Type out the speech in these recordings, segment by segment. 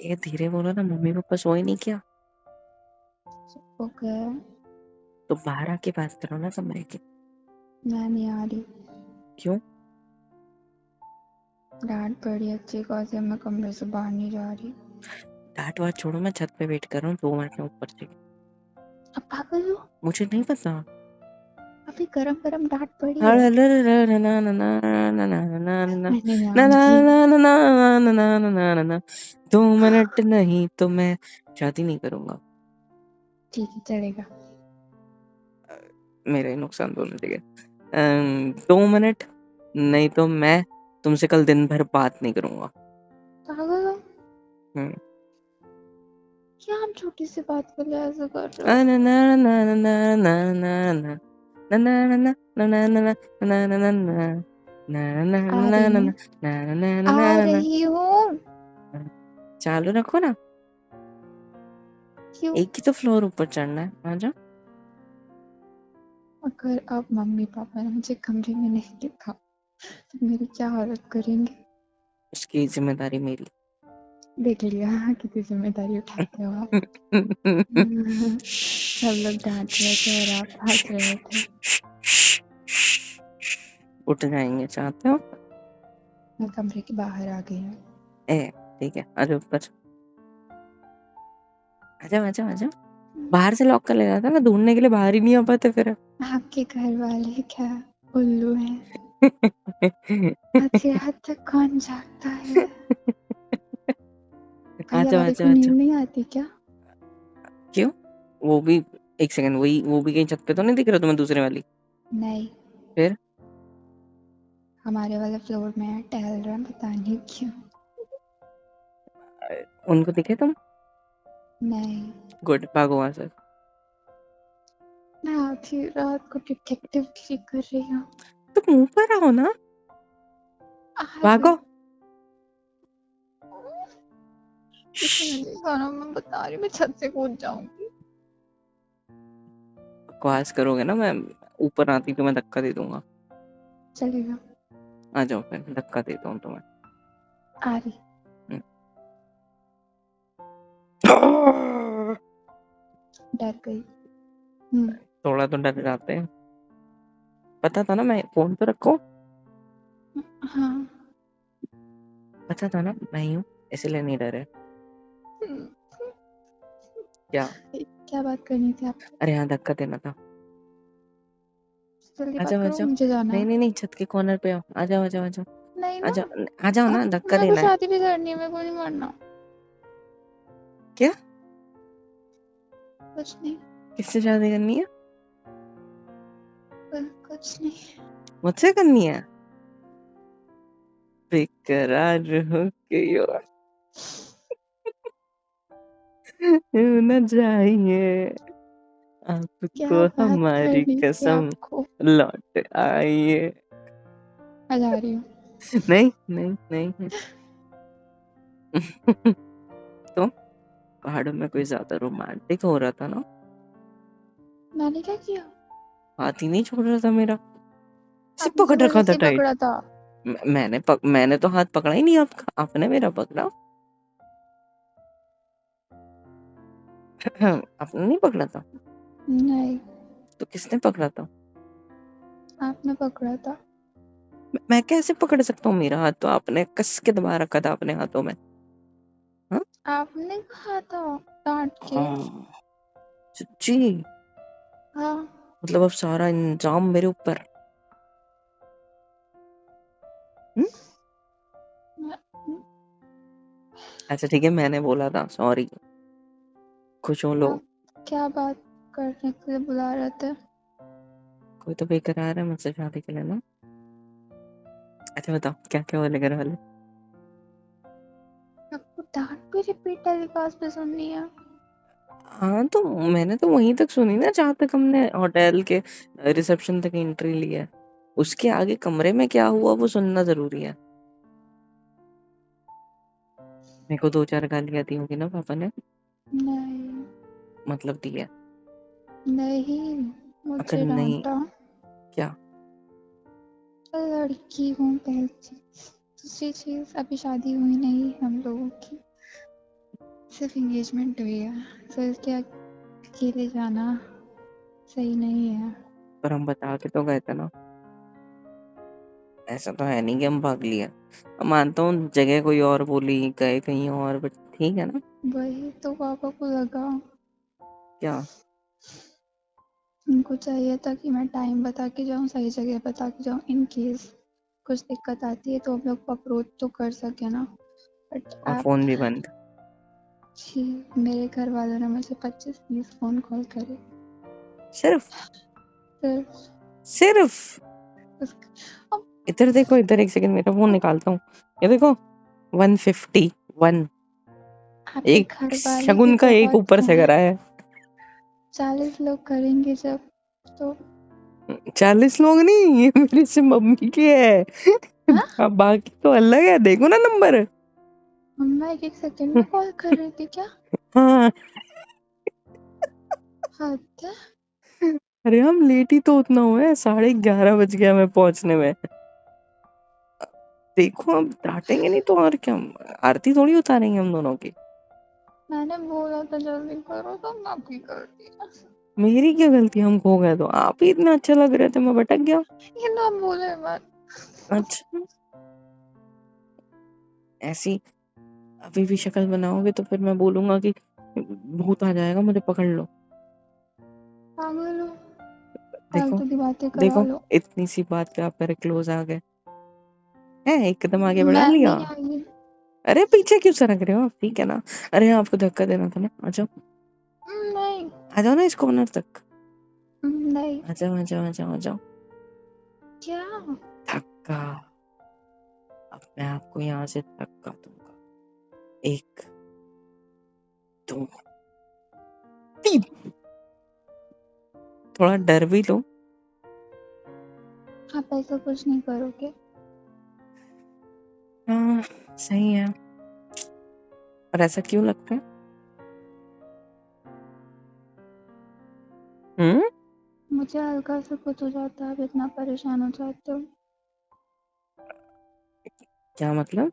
ये धीरे बोलो ना, मम्मी पापा सोए नहीं क्या? ओके, तो बाहर आके बात करो ना कमरे के। मैं नहीं आ रही, क्यों? डांट पड़ी अच्छी खासी, मैं कमरे से बाहर नहीं जा रही। डांट वाट छोड़ो, मैं छत पे वेट कर रहा हूँ 2 मिनट में ऊपर से। अब पागल हो, मुझे नहीं पता। अभी गरम गरम डांट पड़ी ना है। ना ना ना ना ना ना ना ना ना ना मैं नहीं ना आऊंगी। ना ना ना ना ना ना ना। 2 मिनट नहीं तो मैं शादी नहीं करूंगा। ठीक है चलेगा। मेरा ही नुकसान दोनों जगह। 2 मिनट नहीं तो मैं तुमसे कल दिन भर बात नहीं करूंगा। पागल हो हम्म। क्या, हम छोटी सी बात के लिए ऐसे कर रहे हो? ना ना ना ना ना ना ना ना ना ना ना ना ना ना ना ना ना ना ना आ रही हूँ, आ रही हूँ। चालू रखो ना। क्यों? एक ही तो फ्लोर ऊपर चढ़ना है, आजा। अगर अब मम्मी पापा ने मुझे कमरे में नहीं देखा तो मेरी क्या हालत करेंगे? उसकी जिम्मेदारी मेरी। देख लिया कितनी जिम्मेदारी उठाते हो आप। सब लोग डांट रहे थे और आप हंस रहे थे। उठ जाएंगे चाहते हो? मैं कमरे के बाहर आ गई हूँ। ए ठीक है, आजा ऊपर। आजा आजा आजा। बाहर से लॉक कर ले जाता, मैं ढूंढने के लिए बाहर ही नहीं आ पाते फिर। आपके घर वाले क्या उल्लू हैं? आधी रात तक कौन जागता है? भैया आजा वाले को आजा नींद आजा। नहीं आती क्या? क्यों? वो भी, एक सेकंड, वही वो भी कहीं छत पे तो नहीं दिख रहा तुम्हें दूसरे वाली? नहीं, फिर? हमारे वाले फ्लोर में है, टहल रहे हैं, पता नहीं क्यों। उनको दिखे तुम? नहीं, गुड, भागो वहां से। मैं आधी रात को डिटेक्टिव गिरी कर रही हूँ। तुम ऊपर आओ ना, आ भागो। रही किसी ने देखा ना, मैं बता रही, मैं छत से कूद जाऊंगी। बकवास करोगे ना, मैं ऊपर आती तो मैं धक्का दे दूंगा। चलेगा। आ जाओ, फिर धक्का देता हूँ तुम्हें। आ रही, डर गई। थोड़ा तो डर जाते हैं। पता था ना, मैं फोन तो रखो। हाँ। पता था ना मैं ही हूँ, इसलिए नहीं डरे। क्या? क्या बात करनी थी आपको? अरे हाँ, धक्का देना था। जल्दी आ बात जाओ आ करो, जाओ। मुझे जाना नहीं है। नहीं नहीं, छत के कॉर्नर पे आओ, आ जाओ आ जाओ आ जाओ। नहीं आ ना, जाओ आ जाओ ना, धक्का मेरे को देना है। शादी भी करनी है, मेरे को नहीं मरना। क्या? कुछ नहीं, किससे शादी करनी है? कुछ नहीं। मुझसे करनी है? बेकरार हो गई हो। न जाइए क्या आपको बात हमारी करनी थी कसम, आपको? लौट आइए। मैं जा रही हूँ। नहीं नहीं नहीं। तो पहाड़ों में कोई ज्यादा रोमांटिक हो रहा था ना? मैंने क्या किया? हाथ ही नहीं छोड़ रहा था मेरा, सिर्फ आपने पकड़ रखा था जबरदस्ती टाइट। पकड़ा था। मैंने तो हाथ पकड़ा ही नहीं आपका, आपने मेरा पकड़ा। आपने नहीं पकड़ा था? नहीं, तो किसने पकड़ा था? आपने पकड़ा था। मैं कैसे पकड़ सकता हूँ? मेरा हाथ तो आपने कस के दबा रखा था अपने हाथों में। हाँ आपने कहा था डांट के। हाँ, सच्ची? हाँ। मतलब अब सारा इंजाम मेरे ऊपर? हम्म? मैं- अच्छा ठीक है, मैंने बोला था, सॉरी। खुश हो लो। आप क्या बात करने के लिए बुला रहे थे? कोई तो बेकरार है मुझसे शादी के लिए ना। अच्छा बताओ, क्या क्या बोले घर वाले? आपको डांट भी रिपीट टेलीकास्ट पे सुननी है? हाँ तो मैंने तो वहीं तक सुनी ना जहाँ तक हमने होटल के रिसेप्शन तक एंट्री ली है। उसके आगे कमरे में क्या हुआ वो सुनना जरूरी है। मेरे को 2-4 गालियां दी होंगी ना पापा ने? नहीं, मतलब दी है? नहीं, अगर मुझे नहीं, डांटा। क्या? लड़की हूँ पहली चीज, दूसरी चीज अभी शादी हुई नहीं हम लोगों की। सिर्फ एंगेजमेंट हुई है, तो इसके अकेले जाना सही नहीं है। पर हम बता के तो गए थे ना, ऐसा तो है नहीं कि हम भाग लिया। मानता हूँ जगह कोई और बोली, गए कहीं और, बट ठीक है ना। वही तो पापा को लगा, क्या? उनको चाहिए था कि मैं टाइम बता के जाऊँ, सही जगह बता के जाऊँ, इन केस कुछ दिक्कत आती है तो हम लोग अप्रोच तो कर सके ना। बट और आप फोन भी बंद। जी, मेरे घर वालों ने मुझे 25-30 फोन कॉल करे, सिर्फ फिर सिर्फ अब इधर देखो, इधर एक सेकंड मेरा फोन निकालता हूँ। ये देखो 151, आपके एक घर वाले भी शगुन का एक बहुत ऊपर से हैं। करा है। 40 लोग करेंगे जब, तो 40 लोग नहीं, ये मेरे से मम्मी के है। हाँ, अब बाकी तो अलग है, देखो ना नंबर। मम्मा एक सेकंड में कॉल कर रही थी क्या? हाँ। हद है। अरे हम लेट ही तो उतना हुए, 11:30 बज गया हमें पहुंचने में। देखो अब डांटेंगे नहीं तो और क्या, आरती थोड़ी उतारेंगे हम दोनों की। मैंने बोला था जल्दी करो तो ना भी कर दिया। मेरी क्या गलती, हम खो गए तो आप ही इतने अच्छे लग रहे थे, मैं भटक गया। ये ना बोले मत। अच्छा, ऐसी अभी भी शक्ल बनाओगे तो फिर मैं बोलूंगा कि भूत आ जाएगा, मुझे पकड़ लो। पागल हो, देखो फालतू की बातें करा देखो, लो। इतनी सी बात पे आप मेरे क्लोज आ गए हैं, एकदम आगे बढ़ा मैं लिया। नहीं आई। अरे पीछे क्यों सरक रहे हो आप, ठीक है ना। अरे आपको धक्का देना था ना, आ जाओ। नहीं। आ जाओ ना इस कॉर्नर तक। नहीं। आ जाओ आ जाओ आ जाओ आ जाओ। क्या? धक्का। अब मैं आपको यहाँ से धक्का दूंगा, 1 2 3। थोड़ा डर भी लो। आप ऐसा कुछ नहीं करोगे। हाँ सही है, पर ऐसा क्यों लगता है? मुझे हल्का सा कुछ हो जाता है, आप इतना परेशान हो जाते हो। क्या मतलब?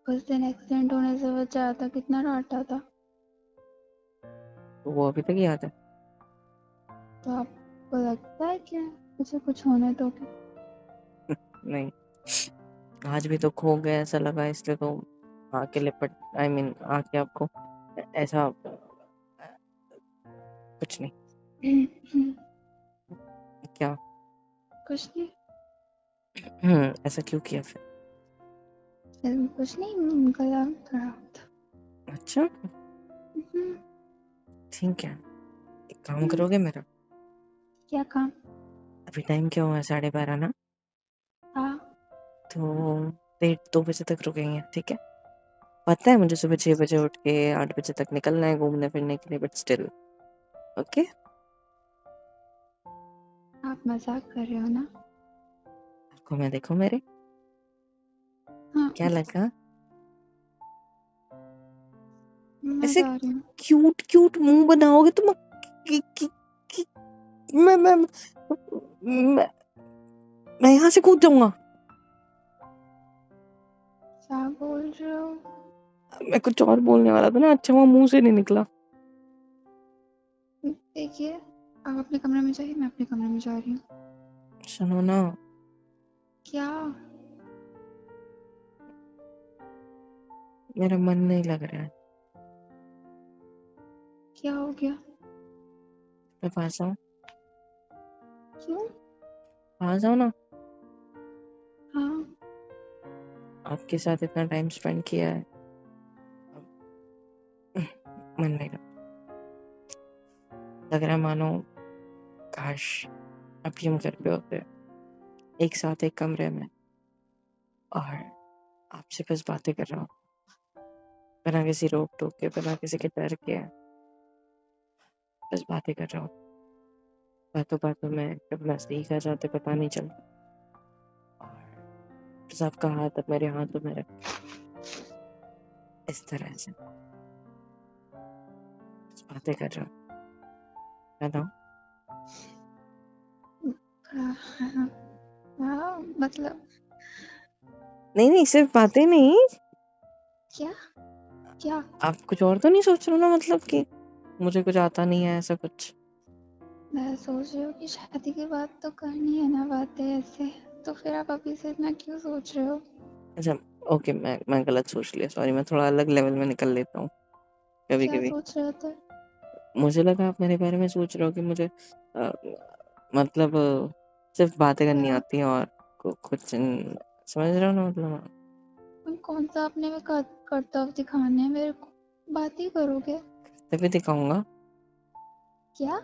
उस दिन एक्सीडेंट होने से बचा था, कितना डांटा था। तो वो अभी तक याद है? तो आपको लगता है क्या मुझे कुछ होने दोगे? नहीं, आज भी तो खो गए ऐसा लगा, इसलिए तो आके लिपट, आई मीन आके आपको ऐसा कुछ नहीं। क्या? कुछ नहीं। ऐसा क्यों किया फिर? कुछ नहीं, गला खराब था। अच्छा हम्म, ठीक है, एक काम हम्म, करोगे मेरा? क्या काम? अभी टाइम क्या हुआ है, 12:30 ना। हाँ। तो 1:30-2 बजे तक रुकेंगे, ठीक है। पता है मुझे सुबह 6 बजे उठ के 8 बजे तक निकलना है घूमने फिरने के लिए, बट स्टिल ओके। आप मजाक कर रहे हो ना? आपको मैं देखो मेरे, हाँ, क्या लगा? मैं ऐसे जा रही हूँ। क्यूट क्यूट मुंह बनाओगे तो कि, कि, कि, मैं मैं यहाँ से कूद जाऊंगा। क्या बोल रहे हो? मैं कुछ और बोलने वाला था ना, अच्छा हुआ मुंह से नहीं निकला। देखिए, आप अपने कमरे में जाइए, मैं अपने कमरे में जा रही हूँ। सुनो ना, क्या? मेरा मन नहीं लग रहा है। क्या हो गया? मैं पास आऊं? क्यों? पास आओ ना। हाँ। आपके साथ इतना टाइम स्पेंड किया है, मन नहीं लग रहा है, मानो काश अभी हम घर पे होते, एक साथ एक कमरे में, और आपसे बस बातें कर रहा हूँ, बिना किसी रोक टोक के, बिना किसी के डर के, बस बातें कर रहा हूँ। बातों बातों में कब नजदीक आ जाते पता नहीं चलता, और बस आपका हाथ अब मेरे हाथों में रख, इस तरह से बस बातें कर रहा हूँ, बताओ। हाँ, हाँ, हाँ, मतलब नहीं नहीं, सिर्फ बातें नहीं, क्या? क्या? आप कुछ और तो नहीं सोच रहे हो ना, मतलब कि मुझे कुछ आता नहीं है ऐसा कुछ? मैं सोच रही हूँ कि शादी के बाद तो करनी है ना बातें ऐसे, तो फिर आप अभी से इतना क्यों सोच रहे हो? अच्छा, ओके, मैं गलत सोच लिया, सॉरी। मैं थोड़ा अलग लेवल में निकल लेता हूँ कभी क्या कभी। सोच रहे थे? मुझे लगा आप मेरे बारे में सोच रहे हो कि मुझे मतलब सिर्फ बातें करनी क्या? आती हैं और कुछ समझ रहे हो ना, मतलब कौन सा आपने में कर्तव्य दिखाने हैं मेरे को? बात ही करोगे? तभी दिखाऊंगा। क्या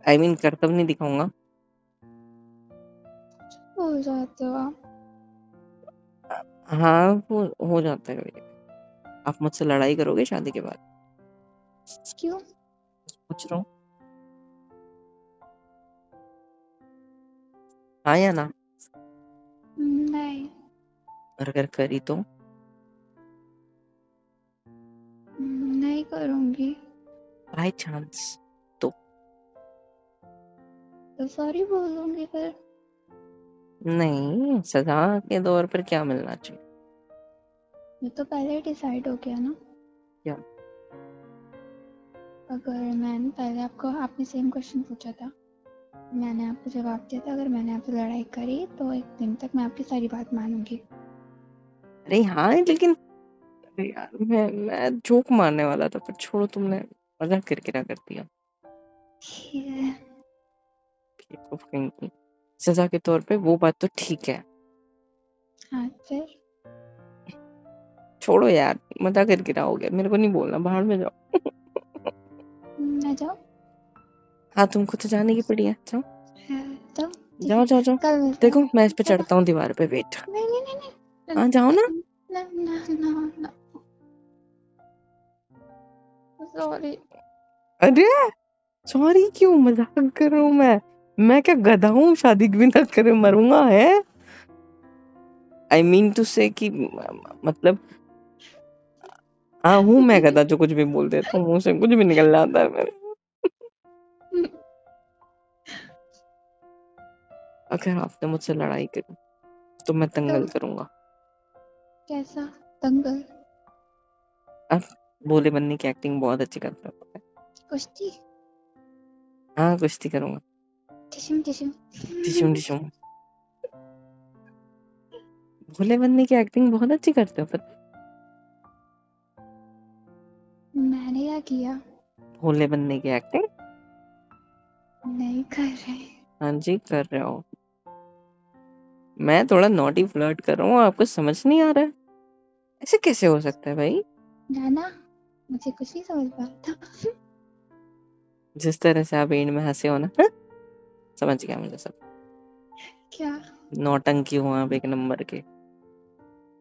आई मीन कर्तव्य नहीं दिखाऊंगा। बोल जाते हो आप? हाँ, वो हो जाता है कभी। आप मुझसे लड़ाई करोगे शादी के बाद? क्यों? पूछ रहा हूँ, हाँ या ना? नहीं। और अगर करी तो? नहीं करूँगी। बाय चांस तो? तो सॉरी बोल दूँगी फिर। नहीं, सजा के तौर पर क्या मिलना चाहिए? ये तो पहले डिसाइड हो गया ना। क्या? अगर मैंने पहले आपने सेम क्वेश्चन पूछा था, मैंने आपको जवाब दिया था, अगर मैंने आपसे लड़ाई करी तो एक दिन तक मैं आपकी सारी बात मानूंगी। अरे हाँ, लेकिन अरे यार, मैं जोक मारने वाला था, पर छोड़ो, तुमने मजाक करके क्या कर दिया। ठीक है। बेवकूफ कहीं की। सजा के तौर पे वो बात तो ठीक है। हाँ फिर? छोड़ो यार, मजाक करके क्या हो गया, मेरे को नहीं बोलना, बाहर में जाओ। मैं जाऊँ? हाँ, तुमको तो जाने की पड़ी है, जाओ तो ठीक जाओ है, जाओ जाओ। कल मिलते हैं। देखो, मैं इस पे बाय बाय। चढ़ता हूँ दीवार पे, वेट। नहीं नहीं नहीं नहीं। हाँ, जाओ ना। ना ना ना ना। सॉरी। अरे सॉरी क्यों, मजाक कर रहा हूँ मैं क्या गधा हूँ, शादी भी ना करे मरूंगा है? आई मीन टू से कि मतलब हाँ, हूँ मैं गधा जो कुछ भी बोल देता हूँ, मुंह से कुछ भी निकल जाता है मेरे। अगर आपने मुझसे लड़ाई करी तो मैं तो दंगल करूंगा। कैसा दंगल? आप भोले बनने की एक्टिंग बहुत अच्छी करते हो। कुश्ती? हाँ, कुश्ती करूंगा। टिशम टिशम। डिशुम डिशुम। भोले बनने की एक्टिंग बहुत अच्छी करते हो, पर मैंने क्या किया? भोले बनने की एक्टिंग? नहीं कर रहे। हाँ जी, कर रहे हो। मैं थोड़ा नॉटी फ्लर्ट कर रहा हूँ, आपको समझ नहीं आ रहा है? ऐसे कैसे हो सकता है भाई? ना ना, मुझे कुछ नहीं समझ में आता। जिस तरह से आप एंड में हंसे हो ना, हाँ? समझ गया मुझे सब। क्या? नौटंकी हो आप एक नंबर के।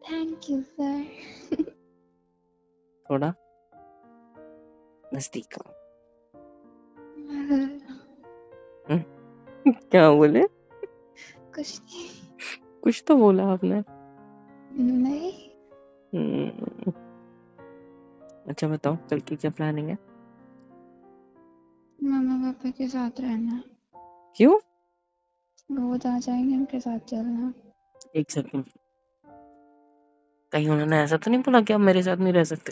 Thank you sir. थोड़ा नजदीक आओ। क्या बोले? कुछ नहीं। कुछ तो बोला आपने। नहीं। हम्म, अच्छा बताओ, कल की क्या प्लानिंग है? मम्मा पापा के साथ रहना। क्यों? वो जहाँ जाएंगे उनके साथ चलना। एक सेकंड, कहीं उन्होंने ऐसा तो नहीं बोला कि आप मेरे साथ नहीं रह सकते?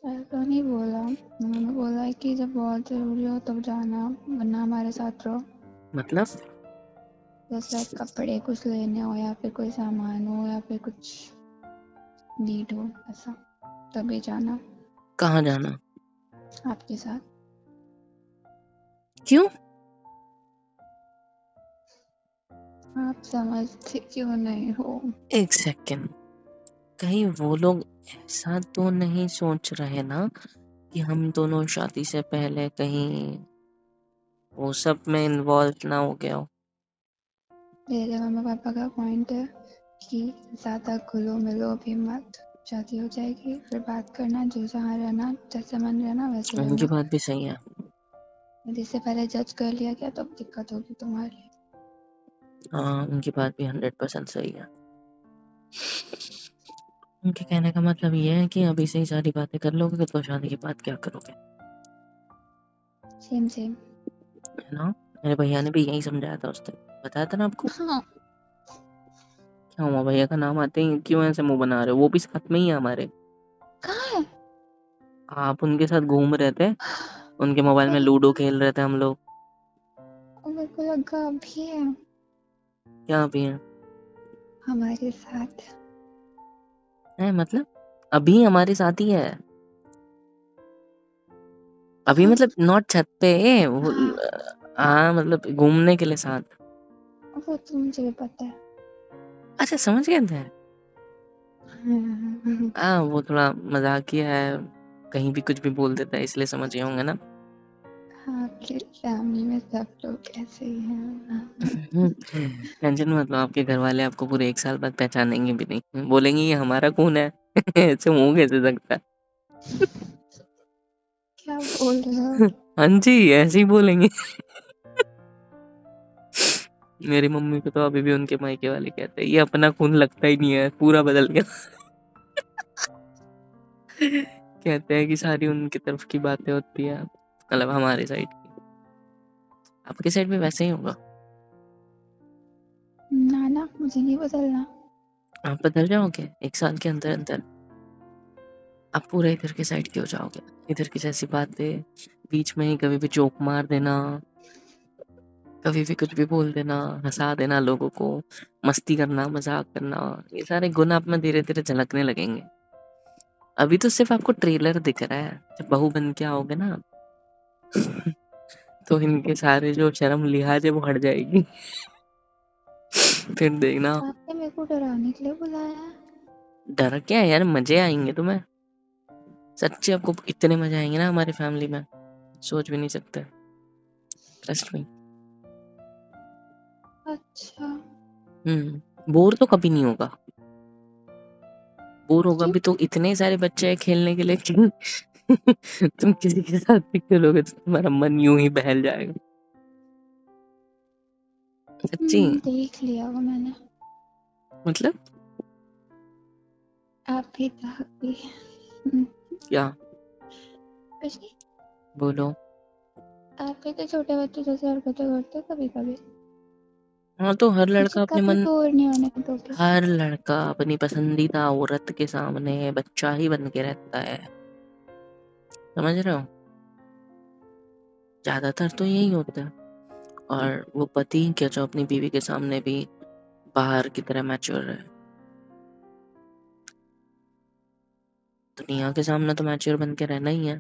ऐसा नहीं बोला, उन्होंने बोला है कि जब बहुत ज़रूरी हो तब जाना, वरना हमारे साथ रहो। मतलब? जैसे कपड़े कुछ लेने हो या फिर कोई सामान हो या फिर कुछ नीड हो ऐसा, तभी जाना। कहाँ जाना? आपके साथ। क्यों? आप समझते क्यों नहीं हो? एक सेकंड, कहीं वो लोग ऐसा तो नहीं सोच रहे ना कि हम दोनों शादी से पहले कहीं वो सब में इन्वॉल्व ना हो गया हो? मेरे मम्मा पापा का पॉइंट है कि ज़्यादा घुलो मिलो भी मत, शादी हो जाएगी फिर बात करना, जो जहाँ रहना जैसे मन रहना वैसे उनकी रहना। बात भी सही है। यदि इससे पहले जज कर लिया गया तो दिक्कत होगी तुम्हारी। हाँ, उनकी बात भी 100% सही है। उनके कहने का मतलब ये है कि अभी से ही सारी बातें कर लोगे तो शादी के बाद क्या करोगे, सेम सेम। है ना? मेरे भैया ने भी यही समझाया था उस दिन, बताया था ना आपको। हाँ। क्या हुआ, भैया का नाम आते ही क्यों ऐसे मुंह बना रहे हो? वो भी साथ में ही है हमारे। कहाँ आप उनके साथ घूम रहे थे, उनके मोबाइल में लूडो खेल रहे थे हम लोग। मेरे को लगा अभी है क्या अभी है? हमारे साथ। मतलब अभी हमारे साथ ही है। अभी हाँ, मतलब नॉट छत पे, वो हाँ मतलब घूमने के लिए साथ। वो तो मुझे पता है। अच्छा समझ गए थे। हाँ, हाँ वो थोड़ा मजाकिया है, कहीं भी कुछ भी बोल देता है, इसलिए समझ गए होंगे ना। आपकी फैमिली में सब लोग ऐसे ही हैं। टेंशन मत लो, आपके घर वाले आपको पूरे 1 साल बाद पहचानेंगे भी नहीं, बोलेंगे ये हमारा खून है। ऐसे मुंह कैसे सकता है। क्या बोल रहे हो? हाँ जी ऐसे ही बोलेंगे। मेरी मम्मी को तो अभी भी उनके मायके वाले कहते हैं ये अपना खून लगता ही नहीं है, पूरा बदल गया। कहते हैं कि सारी उनकी तरफ की बातें होती है, मतलब हमारे साइड की। आपके साइड में वैसे ही होगा। ना ना, मुझे नहीं बदलना। आप बदल जाओगे 1 साल के अंदर अंदर। आप पूरा इधर के साइड के हो जाओगे। इधर की जैसी बातें, बीच में ही कभी भी जोक मार देना, कभी भी कुछ भी बोल देना, हंसा देना लोगों को, मस्ती करना, मजाक करना, ये सारे गुण आप में धीरे धीरे झलकने लगेंगे। अभी तो सिर्फ आपको ट्रेलर दिख रहा है, जब बहू बन के आओगे ना तो इनके सारे जो शर्म लिहाज है वो हट जाएगी। फिर देखना। आपने मेरे को डराने के लिए बुलाया है? डर क्या है यार, मजे आएंगे तुम्हें। सच्ची आपको इतने मजे आएंगे ना हमारी फैमिली में, सोच भी नहीं सकते। Trust me. अच्छा। बोर तो कभी नहीं होगा। बोर होगा क्यों? भी तो इतने सारे बच्चे हैं खेलने के लिए कि तुम किसी के साथ भी खेलोगे तो तुम्हारा मन यूं ही बहल जाएगा। सच्ची। देख लिया वो मैंने। मतलब आप भी था भी। हम्म, क्या? कुछ नहीं। बोलो। आप भी तो छोटे बच्चे जैसे हरकतें करते हो कभी कभी। हाँ तो मुझे कभी बोर नहीं होने दोगे। हर लड़का अपनी पसंदीदा औरत के सामने बच्चा ही बन के रहता है, समझ रहे हो। ज्यादातर तो यही होता है। और वो पति क्या जो अपनी बीवी के सामने भी बाहर की तरह मैच्योर है, दुनिया के सामने तो मैच्योर बन के रहना ही है,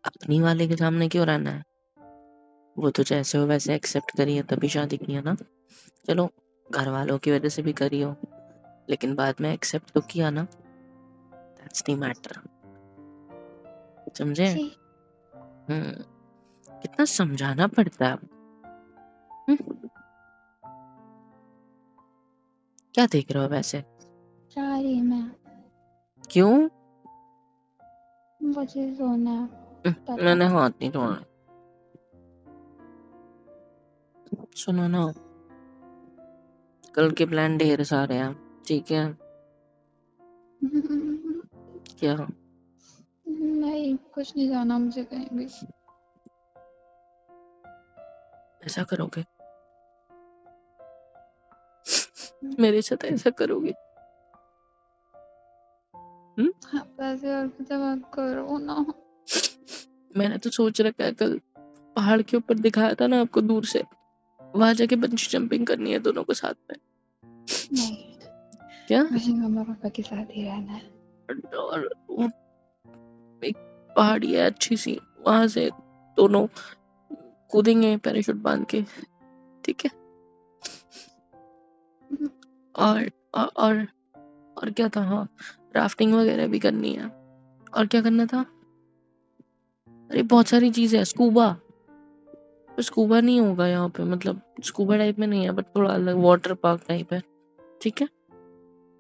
अपनी वाले के सामने क्यों रहना है। वो तो जैसे हो वैसे एक्सेप्ट करिए तभी शादी की है ना। चलो घर वालों की वजह से भी करी हो, लेकिन बाद में एक्सेप्ट तो किया ना, दैट्स द मैटर। समझे। जी। हम्म। कितना समझाना पड़ता है। हम्म, क्या देख रहे हो वैसे? जा रही मैं। क्यों? मुझे सोना है। टाटा। मैंने हाथ नहीं छोड़ना। सुनो ना, कल के प्लान ढेर सारे हैं, ठीक है। क्या? नहीं, कुछ नहीं जाना मुझे कहीं भी। ऐसा करोगे? मेरे साथ ऐसा करोगे? आप ऐसे हरकतें मत करो ना। मैंने तो सोच रखा है, कल पहाड़ के ऊपर दिखाया था ना आपको दूर से, वहां जाके बंजी जंपिंग करनी है दोनों को साथ में। नहीं, क्या? मुझे मम्मा पापा के साथ ही रहना है। और वो एक पहाड़ी है अच्छी सी, वहां से दोनों कूदेंगे पैराशूट बांध के, ठीक है। और और और क्या था, हाँ राफ्टिंग वगैरह भी करनी है। और क्या करना था? अरे बहुत सारी चीजें है, स्कूबा। तो स्कूबा नहीं होगा यहाँ पे, मतलब स्कूबा टाइप में नहीं है, बट थोड़ा अलग वाटर पार्क टाइप है, ठीक है।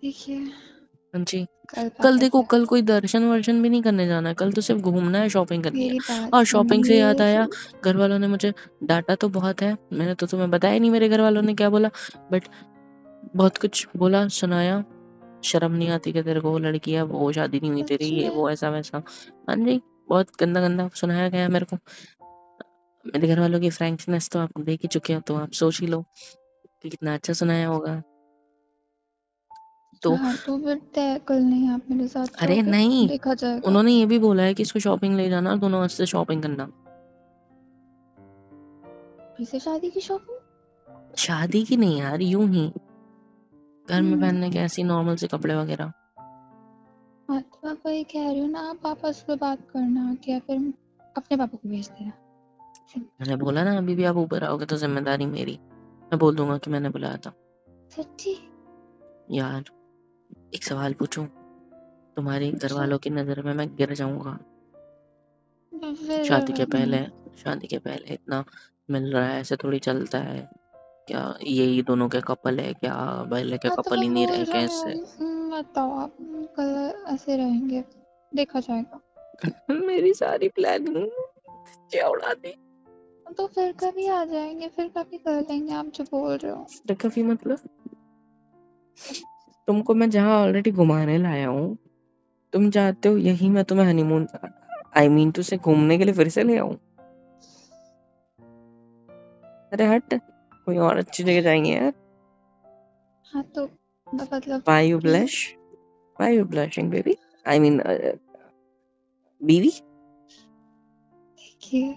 देखिए, हाँ जी। कल कल पापा देखो, से कल कोई दर्शन वर्शन भी नहीं करने जाना है, कल तो सिर्फ घूमना है, शॉपिंग करनी है। मेरी बात और शॉपिंग से याद सुनिए। आया, घर वालों ने मुझे डांटा तो बहुत है, मैंने तो तुम्हें बताया नहीं मेरे घर वालों ने क्या बोला, बट बहुत कुछ बोला सुनाया। शर्म नहीं आती कि तेरे को, वो लड़की है, वो शादी नहीं हुई तेरी, सच ये में? वो ऐसा वैसा। हाँ जी, बहुत गंदा गंदा सुनाया गया मेरे को। मेरे घर वालों की फ्रैंकनेस तो आप देख ही चुके हो, तो आप सोच ही लो कि कितना अच्छा सुनाया होगा। तो हाँ तो फिर तय कर लें आप मेरे साथ, तो अरे फिर नहीं, देखा जाएगा। उन्होंने ये भी बोला है कि इसको शॉपिंग ले जाना और दोनों हाथ से शॉपिंग करना। फिर से शादी की शॉपिंग? शादी की नहीं यार, यूं ही घर में पहनने के ऐसे नॉर्मल से कपड़े वगैरह। हाँ तो मैं वही कह रही हूँ ना, आप पापा से बात करना क्या, फिर अपने पापा को भेज देना। मैंने बोला ना अभी भी आप ऊपर आओगे तो जिम्मेदारी मेरी, मैं बोल दूंगा कि मैंने बुलाया था। सच्ची? यार एक सवाल पूछूं, तुम्हारे घर वालों की नजर में मैं गिर जाऊंगा? फिर शादी के पहले इतना मिल रहा है, ऐसे थोड़ी चलता है क्या? यही दोनों के कपल है क्या? पहले के हाँ तो कपल ही मैं नहीं बोल रहे रही कैसे? हूँ, बताओ आप कल ऐसे रहेंगे, देखा जाएगा। मेरी सारी प्लानिंग उड़ा दी। तो फिर कभी आ जाएंगे, फिर कभी कर लेंगे, आप जो बोल रहे हो। तो कभी मतलब तुमको मैं जहाँ ऑलरेडी घुमाने लाया हूँ, तुम चाहते हो यही मैं तुम्हें हनीमून टू से घूमने के लिए फिर से ले आऊं? अरे हट, कोई और अच्छी जगह जाएंगे यार। हाँ तो मतलब Why you blush? Why you blushing, baby? I mean, बीवी? देखिए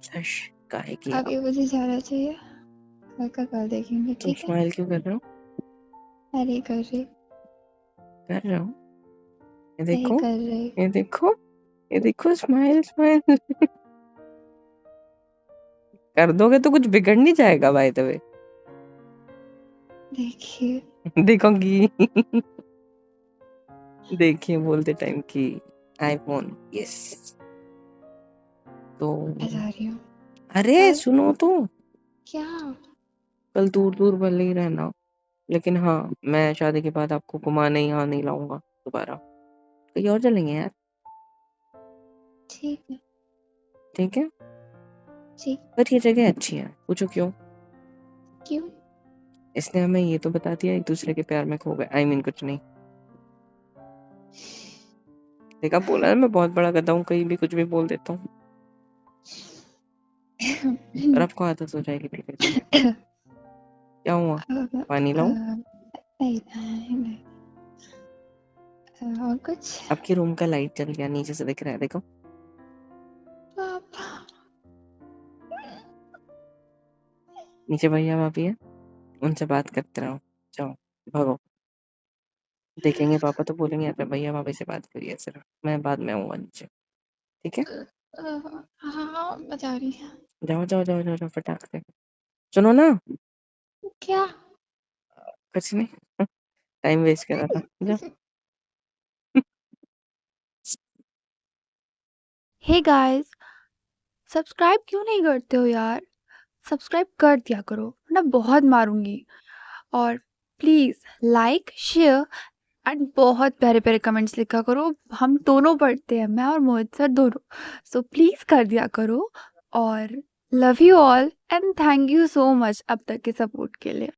Blush काहे की अभी आप? मुझे जाना चाहिए, कल का कल देखेंगे, तुम ठीक है? स्माइल क्यों कर रहे हो? अरे कर रही, कर रहे हो? ये नहीं देखो, कर रही। ये देखो, ये देखो, स्माइल स्माइल। कर दोगे तो कुछ बिगड़ नहीं जाएगा बाय द वे। देखिए देखोगी। देखिए बोलते टाइम की आईफोन, यस। तो मैं जा रही हूँ। अरे कल सुनो तो, क्या? कल दूर दूर भले ही रहना, लेकिन हाँ मैं शादी के बाद आपको घुमाने यहाँ नहीं लाऊंगा दोबारा, कहीं और चलेंगे यार। ठीक है। ठीक है, ठीक। पर ये जगह अच्छी है, पूछो क्यों? क्यों? इसने हमें ये तो बता दिया एक दूसरे के प्यार में खो गए। आई मीन कुछ नहीं, देखा, बोला ना मैं बहुत बड़ा गधा हूँ, कहीं भी कुछ भी बोल देता हूँ। और आपको आदत हो जाएगी धीरे धीरे। क्या हुआ, पानी लाऊं? नहीं नहीं नहीं, और कुछ? आपके रूम का लाइट जल गया, नीचे से दिख रहा है, देखो। पापा नीचे भैया भाभी है, उनसे बात करते रहो, जाओ भागो। देखेंगे पापा तो बोलेंगे अरे भैया भाभी से बात करिए सिर्फ, मैं बाद में आऊंगा नीचे, ठीक है? हाँ बता रही है। जाओ जाओ जाओ जाओ जाओ फटाक से। सुनो ना, क्या? कुछ नहीं, टाइम वेस्ट कर रहा था, जाओ। हे गाइस, सब्सक्राइब क्यों नहीं करते हो यार? सब्सक्राइब कर दिया करो वरना बहुत मारूंगी। और प्लीज लाइक शेयर एंड बहुत प्यारे प्यारे कमेंट्स लिखा करो, हम दोनों पढ़ते हैं, मैं और मोहित सर दोनों। सो प्लीज कर दिया करो। और love you all and thank you so much अब तक के सपोर्ट के लिए।